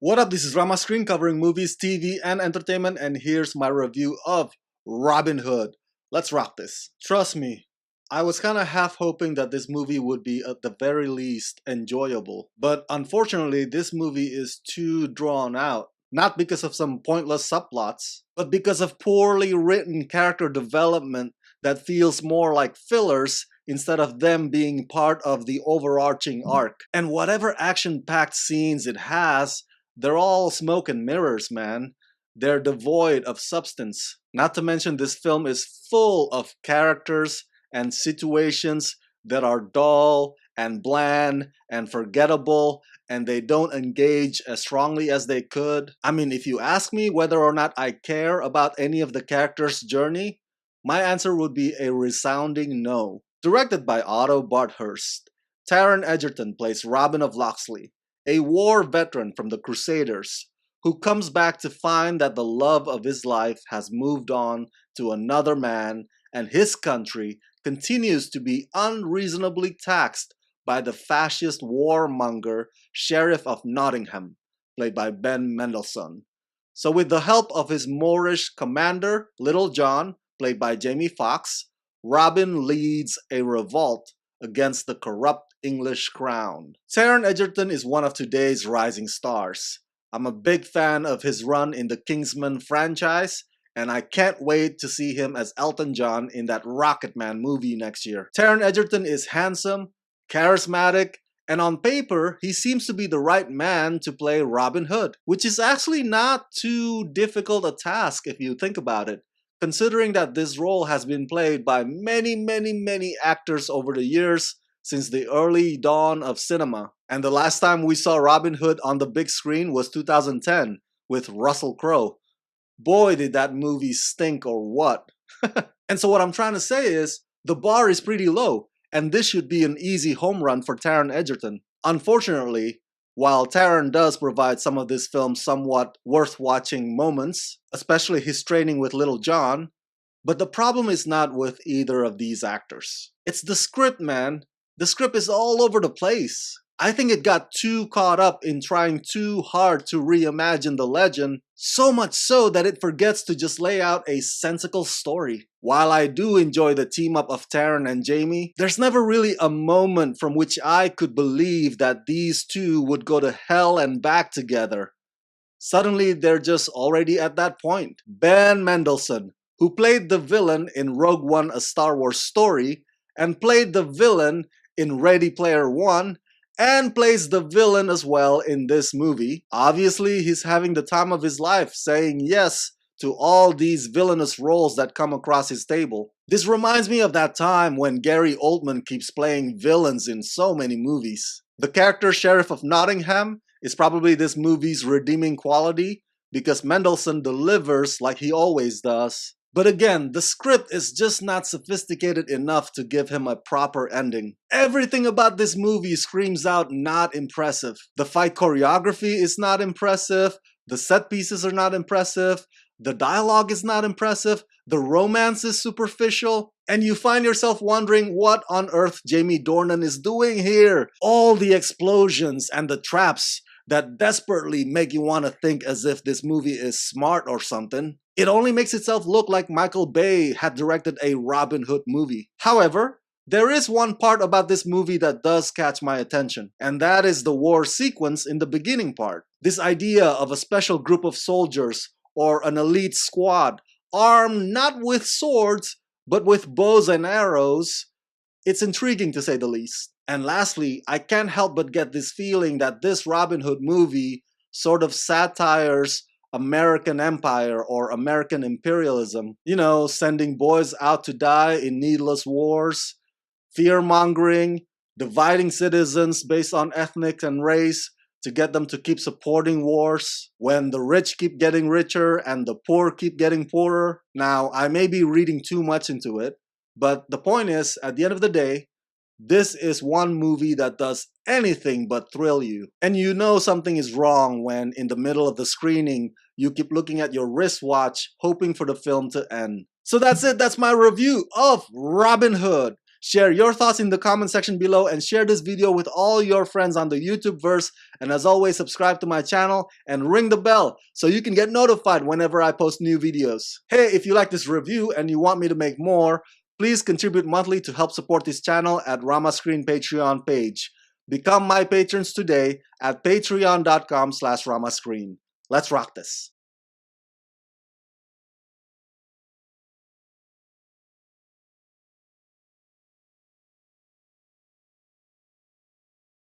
What up, this is Rama Screen covering movies, TV, and entertainment, and here's my review of Robin Hood. Let's rock this. Trust me, I was kinda half hoping that this movie would be at the very least enjoyable, but unfortunately this movie is too drawn out. Not because of some pointless subplots, but because of poorly written character development that feels more like fillers instead of them being part of the overarching arc. And whatever action-packed scenes it has, they're all smoke and mirrors, man. They're devoid of substance. Not to mention this film is full of characters and situations that are dull and bland and forgettable, and they don't engage as strongly as they could. I mean, if you ask me whether or not I care about any of the characters' journey, my answer would be a resounding no. Directed by Otto Bathurst, Taron Egerton plays Robin of Locksley, a war veteran from the Crusaders, who comes back to find that the love of his life has moved on to another man, and his country continues to be unreasonably taxed by the fascist warmonger Sheriff of Nottingham, played by Ben Mendelsohn. So with the help of his Moorish commander, Little John, played by Jamie Foxx, Robin leads a revolt against the corrupt English crown. Taron Egerton is one of today's rising stars. I'm a big fan of his run in the Kingsman franchise, and I can't wait to see him as Elton John in that Rocketman movie next year. Taron Egerton is handsome, charismatic, and on paper, he seems to be the right man to play Robin Hood, which is actually not too difficult a task if you think about it, considering that this role has been played by many actors over the years since the early dawn of cinema. And the last time we saw Robin Hood on the big screen was 2010 with Russell Crowe. Boy, did that movie stink or what. And so what I'm trying to say is, the bar is pretty low, and this should be an easy home run for Taron Egerton. Unfortunately, while Taron does provide some of this film's somewhat worth-watching moments, especially his training with Little John, but the problem is not with either of these actors. It's the script, man. The script is all over the place. I think it got too caught up in trying too hard to reimagine the legend, so much so that it forgets to just lay out a sensical story. While I do enjoy the team-up of Taron and Jamie, there's never really a moment from which I could believe that these two would go to hell and back together. Suddenly, they're just already at that point. Ben Mendelsohn, who played the villain in Rogue One: A Star Wars Story, and played the villain in Ready Player One, and plays the villain as well in this movie. Obviously, he's having the time of his life, saying yes to all these villainous roles that come across his table. This reminds me of that time when Gary Oldman keeps playing villains in so many movies. The character Sheriff of Nottingham is probably this movie's redeeming quality because Mendelsohn delivers like he always does. But again, the script is just not sophisticated enough to give him a proper ending. Everything about this movie screams out not impressive. The fight choreography is not impressive, the set pieces are not impressive, the dialogue is not impressive, the romance is superficial, and you find yourself wondering what on earth Jamie Dornan is doing here. All the explosions and the traps that desperately make you want to think as if this movie is smart or something. It only makes itself look like Michael Bay had directed a Robin Hood movie. However, there is one part about this movie that does catch my attention, and that is the war sequence in the beginning part. This idea of a special group of soldiers or an elite squad armed not with swords but with bows and arrows, it's intriguing to say the least. And lastly, I can't help but get this feeling that this Robin Hood movie sort of satires American empire or American imperialism. You know, sending boys out to die in needless wars, fear-mongering, dividing citizens based on ethnic and race to get them to keep supporting wars, when the rich keep getting richer and the poor keep getting poorer. Now, I may be reading too much into it, but the point is, at the end of the day, this is one movie that does anything but thrill you. And you know something is wrong when, in the middle of the screening, you keep looking at your wristwatch, hoping for the film to end. So that's it. That's my review of Robin Hood. Share your thoughts in the comment section below and share this video with all your friends on the YouTube verse. And as always, subscribe to my channel and ring the bell so you can get notified whenever I post new videos. Hey, if you like this review and you want me to make more, please contribute monthly to help support this channel at Rama Screen Patreon page. Become my patrons today at patreon.com/ramascreen. Let's rock this.